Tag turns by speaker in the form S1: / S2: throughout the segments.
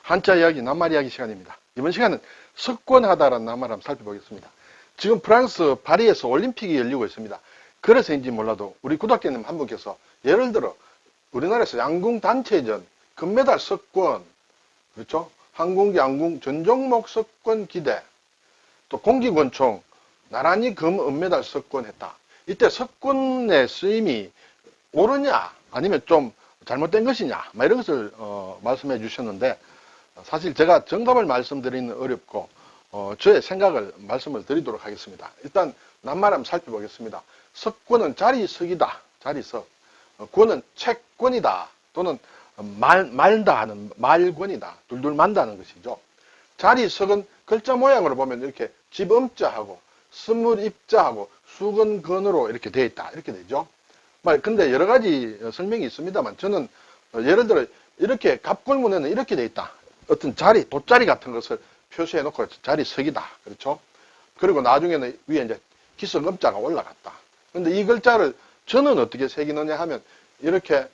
S1: 한자 이야기, 낱말 이야기 시간입니다. 이번 시간은 석권하다라는 낱말 한번 살펴보겠습니다. 지금 프랑스 파리에서 올림픽이 열리고 있습니다. 그래서인지 몰라도 우리 구독자님 한 분께서 예를 들어 우리나라에서 양궁 단체전 금메달 석권, 그렇죠? 항공기 양궁 전 종목 석권 기대, 또 공기권총 나란히 금, 은메달 석권했다. 이때 석권의 쓰임이 옳으냐 아니면 좀 잘못된 것이냐 이런 것을 말씀해 주셨는데, 사실 제가 정답을 말씀드리는 어렵고 저의 생각을 말씀을 드리도록 하겠습니다. 일단 낱말 한번 살펴보겠습니다. 석권은 자리석이다. 자리석. 권은 채권이다. 또는 말다 하는 말권이다. 둘둘 만다는 것이죠. 자리석은 글자 모양으로 보면 이렇게 집음자하고 스물입자하고 수건건으로 이렇게 되어 있다. 이렇게 되죠. 근데 여러 가지 설명이 있습니다만 저는 예를 들어 이렇게 갑골문에는 이렇게 되어 있다. 어떤 자리, 돗자리 같은 것을 표시해 놓고 자리석이다. 그렇죠? 그리고 나중에는 위에 이제 기석음자가 올라갔다. 근데 이 글자를 저는 어떻게 새기느냐 하면 이렇게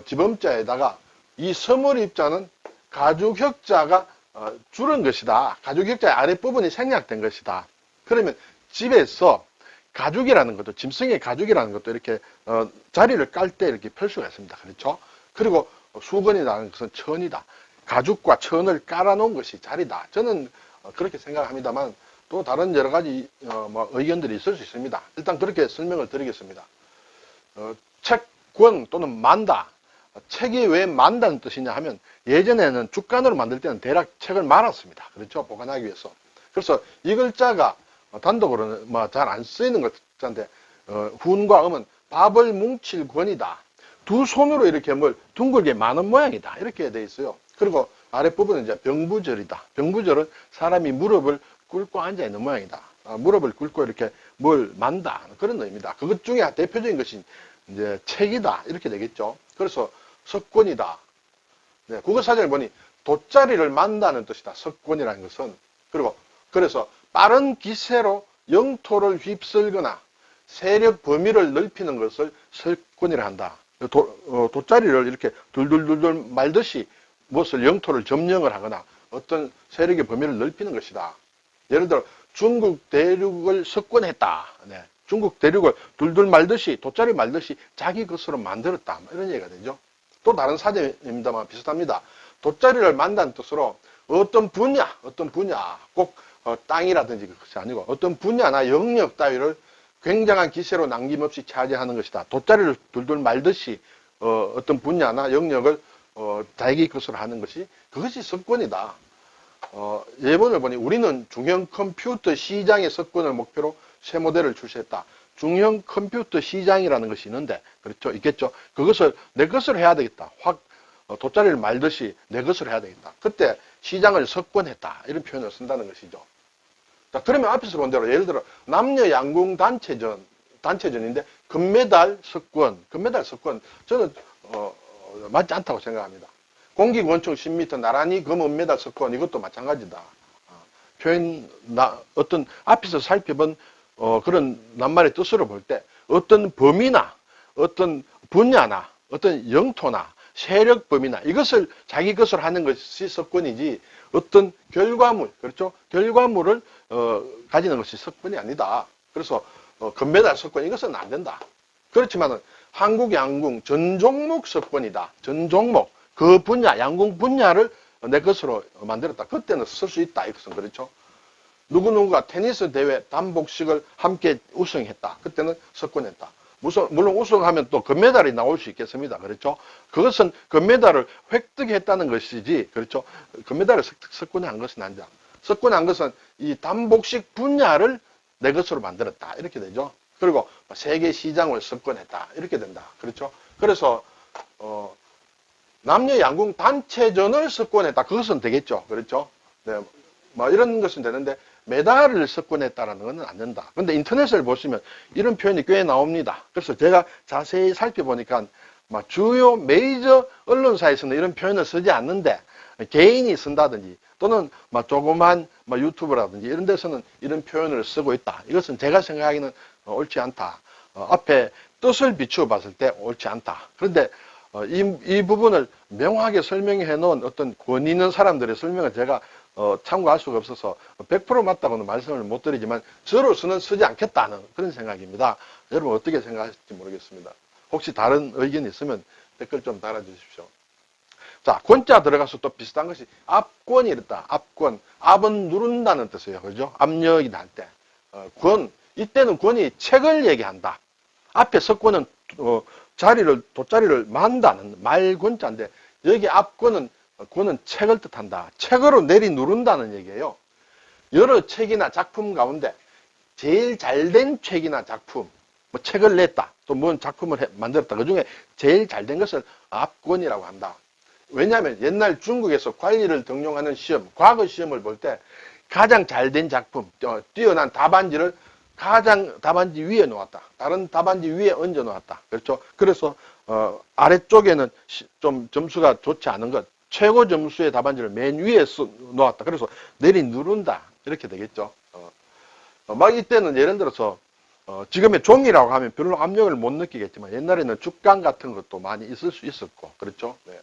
S1: 집음자에다가 이 서물입자는 가죽혁자가 줄은 것이다. 가죽혁자의 아랫부분이 생략된 것이다. 그러면 집에서 가죽이라는 것도, 짐승의 가죽이라는 것도 이렇게 자리를 깔 때 이렇게 펼 수가 있습니다. 그렇죠? 그리고 수건이라는 것은 천이다. 가죽과 천을 깔아놓은 것이 자리다. 저는 그렇게 생각합니다만 또 다른 여러 가지 의견들이 있을 수 있습니다. 일단 그렇게 설명을 드리겠습니다. 책권 또는 만다. 책이 왜 만다는 뜻이냐 하면 예전에는 죽간으로 만들 때는 대략 책을 말았습니다. 그렇죠? 보관하기 위해서. 그래서 이 글자가 단독으로는 잘 안 쓰이는 글자인데 훈과 음은 밥을 뭉칠 권이다. 두 손으로 이렇게 뭘 둥글게 마는 모양이다. 이렇게 되어 있어요. 그리고 아랫부분은 이제 병부절이다. 병부절은 사람이 무릎을 꿇고 앉아 있는 모양이다. 무릎을 꿇고 이렇게 뭘 만다. 그런 의미입니다. 그것 중에 대표적인 것이 이제 책이다. 이렇게 되겠죠. 그래서 석권이다. 네, 국어사전을 보니 돗자리를 만다는 뜻이다. 석권이라는 것은. 그리고 그래서 빠른 기세로 영토를 휩쓸거나 세력 범위를 넓히는 것을 석권이라 한다. 돗자리를 이렇게 둘둘둘둘 말듯이 무엇을 영토를 점령을 하거나 어떤 세력의 범위를 넓히는 것이다. 예를 들어 중국 대륙을 석권했다. 네. 중국 대륙을 둘둘 말듯이 돗자리 말듯이 자기 것으로 만들었다. 이런 얘기가 되죠. 또 다른 사전입니다만 비슷합니다. 돗자리를 만다는 뜻으로 어떤 분야 꼭 땅이라든지 그것이 아니고 어떤 분야나 영역 따위를 굉장한 기세로 남김없이 차지하는 것이다. 돗자리를 둘둘 말듯이 어떤 분야나 영역을 자기 것으로 하는 것이 그것이 석권이다. 예문을 보니 우리는 중형 컴퓨터 시장의 석권을 목표로 새 모델을 출시했다. 중형 컴퓨터 시장이라는 것이 있는데, 그렇죠? 있겠죠? 그것을 내 것을 해야 되겠다. 돗자리를 말듯이 내 것을 해야 되겠다. 그때 시장을 석권했다. 이런 표현을 쓴다는 것이죠. 자, 그러면 앞에서 본 대로 예를 들어 남녀 양궁 단체전인데 금메달 석권 저는 맞지 않다고 생각합니다. 공기권총 10m 나란히 금, 은메달 석권 이것도 마찬가지다. 어떤 앞에서 살펴본 그런 낱말의 뜻으로 볼 때 어떤 범위나 어떤 분야나 어떤 영토나 세력 범위나 이것을 자기 것으로 하는 것이 석권이지 어떤 결과물, 그렇죠? 결과물을 가지는 것이 석권이 아니다. 그래서 금메달 석권 이것은 안 된다. 그렇지만은 한국 양궁 전 종목 석권이다. 전 종목 그 분야 양궁 분야를 내 것으로 만들었다. 그때는 쓸 수 있다. 이것은 그렇죠. 누구누구가 테니스 대회 단복식을 함께 우승했다. 그때는 석권했다. 물론 우승하면 또 금메달이 나올 수 있겠습니다. 그렇죠? 그것은 금메달을 획득했다는 것이지, 그렇죠? 금메달을 석권한 것은 아니다. 석권한 것은 이 단복식 분야를 내 것으로 만들었다. 이렇게 되죠. 그리고 세계 시장을 석권했다. 이렇게 된다. 그렇죠? 그래서, 남녀 양궁 단체전을 석권했다. 그것은 되겠죠. 그렇죠? 네. 이런 것은 되는데, 메달을 석권했다라는 것은 안 된다. 근데 인터넷을 보시면 이런 표현이 꽤 나옵니다. 그래서 제가 자세히 살펴보니까 주요 메이저 언론사에서는 이런 표현을 쓰지 않는데 개인이 쓴다든지 또는 조그만 유튜브라든지 이런 데서는 이런 표현을 쓰고 있다. 이것은 제가 생각하기는 옳지 않다. 앞에 뜻을 비추어 봤을 때 옳지 않다. 그런데 이 부분을 명확하게 설명해 놓은 어떤 권위 있는 사람들의 설명을 제가 참고할 수가 없어서 100% 맞다고는 말씀을 못 드리지만 저로서는 쓰지 않겠다는 그런 생각입니다. 여러분 어떻게 생각하실지 모르겠습니다. 혹시 다른 의견이 있으면 댓글 좀 달아주십시오. 자, 권자 들어가서 또 비슷한 것이 압권이 있다. 압권. 압은 누른다는 뜻이에요. 그죠? 압력이 날 때. 권. 이때는 권이 책을 얘기한다. 앞에 석권은 돗자리를 만다는 말권자인데 여기 앞권은 권은 책을 뜻한다. 책으로 내리 누른다는 얘기예요. 여러 책이나 작품 가운데 제일 잘된 책이나 작품, 뭐 책을 냈다. 또 뭔 작품을 만들었다. 그 중에 제일 잘된 것을 압권이라고 한다. 왜냐하면 옛날 중국에서 관리를 등용하는 시험, 과거 시험을 볼 때 가장 잘된 작품, 뛰어난 답안지를 가장 답안지 위에 놓았다. 다른 답안지 위에 얹어 놓았다. 그렇죠? 그래서 아래쪽에는 좀 점수가 좋지 않은 것, 최고 점수의 답안지를 맨 위에 놓았다. 그래서 내리 누른다. 이렇게 되겠죠. 막 이때는 예를 들어서 지금의 종이라고 하면 별로 압력을 못 느끼겠지만 옛날에는 죽강 같은 것도 많이 있을 수 있었고 그렇죠. 네.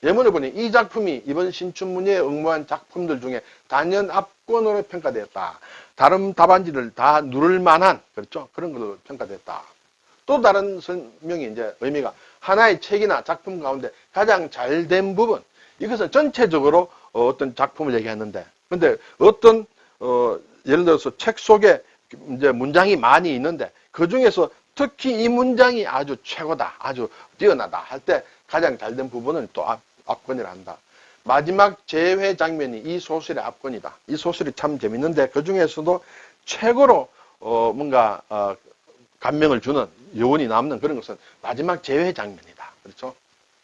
S1: 예문을 보니 이 작품이 이번 신춘문예에 응모한 작품들 중에 단연 압권으로 평가되었다. 다른 답안지를 다 누를 만한 그렇죠. 그런 걸로 평가됐다. 또 다른 설명이 이제 의미가 하나의 책이나 작품 가운데 가장 잘된 부분 이것은 전체적으로 어떤 작품을 얘기하는데 근데 어떤 예를 들어서 책 속에 이제 문장이 많이 있는데 그 중에서 특히 이 문장이 아주 최고다, 아주 뛰어나다 할 때 가장 잘된 부분은 또 압권이라 한다. 마지막 재회 장면이 이 소설의 압권이다. 이 소설이 참 재밌는데 그 중에서도 최고로 뭔가 감명을 주는 여운이 남는 그런 것은 마지막 재회 장면이다. 그렇죠?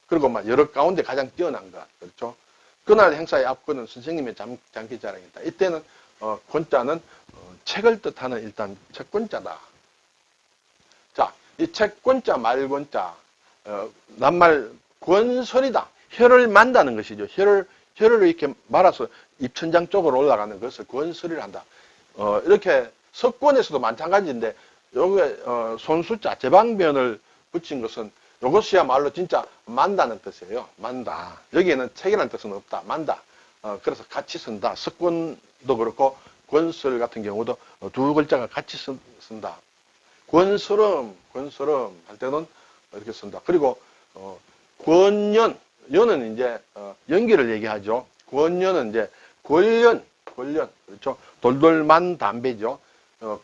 S1: 그리고 막 여러 가운데 가장 뛰어난 것. 그렇죠? 그날 행사의 압권은 선생님의 장기자랑이다. 이때는 권자는 책을 뜻하는 일단 책권자다. 자, 이 책권자, 말권자, 낱말 권설이다. 혀를 만다는 것이죠. 혀를 이렇게 말아서 입천장 쪽으로 올라가는 것을 권설이라 한다. 이렇게 석권에서도 마찬가지인데 여기에 손수자, 제방변을 붙인 것은 이것이야말로 진짜 만다는 뜻이에요. 만다. 여기에는 책이라는 뜻은 없다. 만다. 그래서 같이 쓴다. 석권도 그렇고 권설 같은 경우도 두 글자가 같이 쓴다. 권설음 할 때는 이렇게 쓴다. 그리고 권연, 연은 이제 연기를 얘기하죠. 권연은 이제 권련, 그렇죠. 돌돌만 담배죠.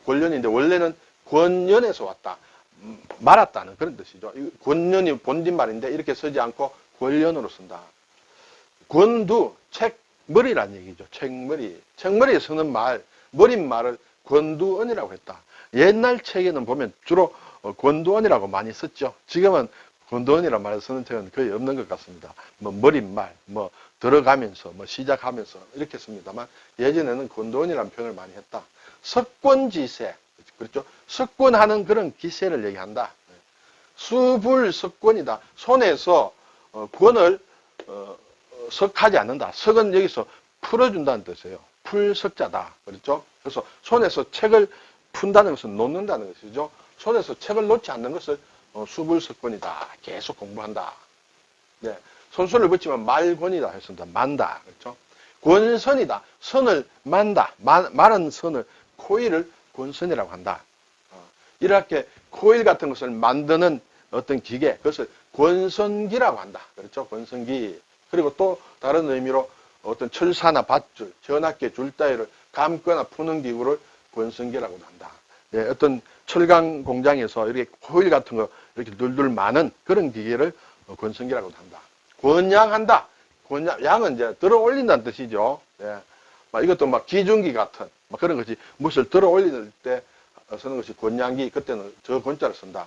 S1: 권련인데 원래는 권연에서 왔다. 말았다는 그런 뜻이죠. 권연이 본뒷말인데 이렇게 쓰지 않고 권련으로 쓴다. 권두, 책머리라는 얘기죠. 책머리에 쓰는 말, 머릿말을 권두언이라고 했다. 옛날 책에는 보면 주로 권두언이라고 많이 썼죠. 지금은 권두언이라는 말을 쓰는 책은 거의 없는 것 같습니다. 뭐 머릿말, 뭐 들어가면서, 뭐 시작하면서 이렇게 씁니다만 예전에는 권두언이라는 표현을 많이 했다. 석권지세, 그렇죠? 석권하는 그런 기세를 얘기한다. 수불석권이다. 손에서 권을 석하지 않는다. 석은 여기서 풀어준다는 뜻이에요. 풀석자다. 그렇죠? 그래서 손에서 책을 푼다는 것은 놓는다는 것이죠. 손에서 책을 놓지 않는 것을 수불석권이다. 계속 공부한다. 네. 손수를 붙이면 말권이다 했습니다. 만다. 그렇죠? 권선이다. 선을 만다. 마른 선을, 코일을 권선이라고 한다. 이렇게 코일 같은 것을 만드는 어떤 기계, 그것을 권선기라고 한다. 그렇죠? 권선기. 그리고 또 다른 의미로 어떤 철사나 밧줄, 전압계 줄 따위를 감거나 푸는 기구를 권선기라고 한다. 예, 어떤 철강 공장에서 이렇게 코일 같은 거 이렇게 둘둘 많은 그런 기계를 권선기라고 한다. 권양한다. 양은 이제 들어 올린다는 뜻이죠. 예. 이것도 막 기중기 같은 그런 것이 무엇을 들어 올릴 때 쓰는 것이 권양기. 그때는 저 권자를 쓴다.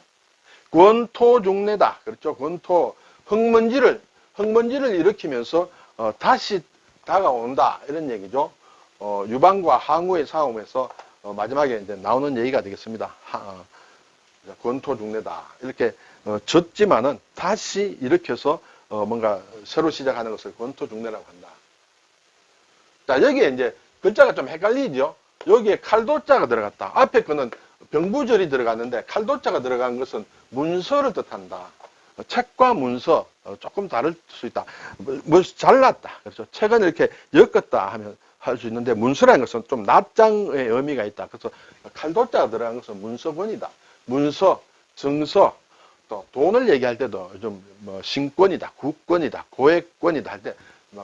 S1: 권토중내다. 그렇죠. 권토. 흙먼지를 일으키면서 다시 다가온다. 이런 얘기죠. 유방과 항우의 싸움에서 마지막에 이제 나오는 얘기가 되겠습니다. 권토중내다. 이렇게 졌지만은 다시 일으켜서 뭔가 새로 시작하는 것을 권토중내라고 한다. 자, 여기에 이제 글자가 좀 헷갈리죠. 여기에 칼도자가 들어갔다. 앞에 거는 병부절이 들어갔는데 칼도자가 들어간 것은 문서를 뜻한다. 책과 문서 조금 다를 수 있다. 뭐 잘랐다. 그렇죠. 책은 이렇게 엮었다 하면 할 수 있는데 문서라는 것은 좀 낱장의 의미가 있다. 그래서 칼도자가 들어간 것은 문서권이다. 문서, 증서, 또 돈을 얘기할 때도 좀 뭐 신권이다, 국권이다, 고액권이다 할 때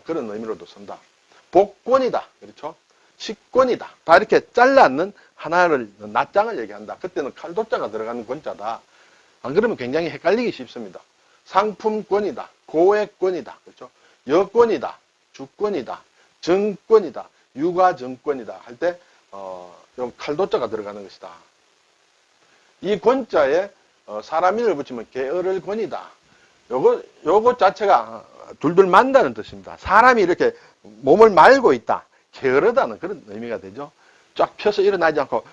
S1: 그런 의미로도 쓴다. 복권이다. 그렇죠. 식권이다. 다 이렇게 잘라는 하나를 낱장을 얘기한다. 그때는 칼도자가 들어가는 권자다. 안 그러면 굉장히 헷갈리기 쉽습니다. 상품권이다. 고액권이다. 그렇죠. 여권이다. 주권이다. 정권이다. 유가정권이다. 할 때, 좀 칼도자가 들어가는 것이다. 이 권자에 사람인을 붙이면 게으를 권이다. 요거 자체가 둘둘 만다는 뜻입니다. 사람이 이렇게 몸을 말고 있다. 게으르다는 그런 의미가 되죠. 쫙 펴서 일어나지 않고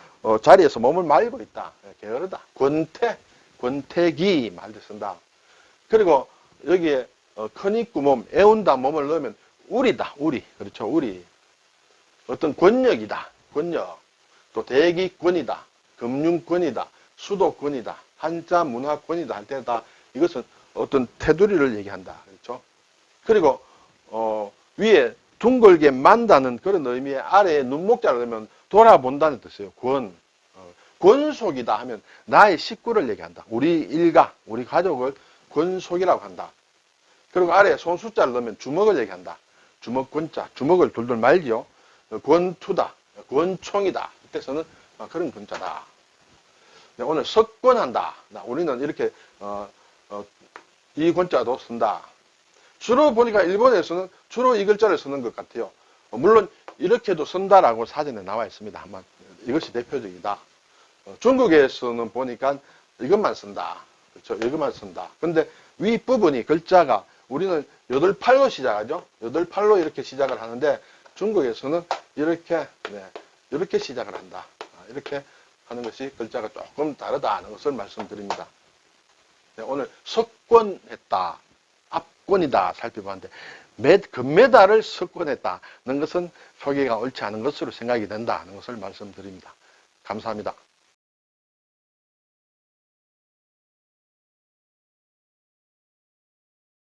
S1: 자리에서 몸을 말고 있다. 게으르다. 권태기 말도 쓴다. 그리고 여기에 큰 입구 몸, 애운다 몸을 넣으면 우리다. 우리. 그렇죠. 우리. 어떤 권력이다. 권력. 또 대기권이다. 금융권이다. 수도권이다. 한자 문화권이다 할 때다 이것은 어떤 테두리를 얘기한다. 그렇죠. 그리고 위에 둥글게 만다는 그런 의미의 아래에 눈목자를 넣으면 돌아본다는 뜻이에요. 권속이다 하면 나의 식구를 얘기한다. 우리 일가, 우리 가족을 권속이라고 한다. 그리고 아래에 손숫자를 넣으면 주먹을 얘기한다. 주먹권자, 주먹을 둘둘 말지요. 권투다, 권총이다. 이때서는 그런 권자다. 오늘 석권한다. 우리는 이렇게 이 권자도 쓴다. 주로 보니까 일본에서는 주로 이 글자를 쓰는 것 같아요. 물론 이렇게도 쓴다라고 사전에 나와 있습니다. 아마 이것이 대표적이다. 중국에서는 보니까 이것만 쓴다. 그렇죠? 이것만 쓴다. 근데 윗부분이 글자가 우리는 8팔로 시작하죠. 8팔로 이렇게 시작을 하는데 중국에서는 이렇게 이렇게 시작을 한다. 이렇게 하는 것이 글자가 조금 다르다는 것을 말씀드립니다. 오늘 석권했다. 압권이다 살펴봤는데 금메달을 석권했다는 것은 표기가 옳지 않은 것으로 생각이 된다는 것을 말씀드립니다. 감사합니다.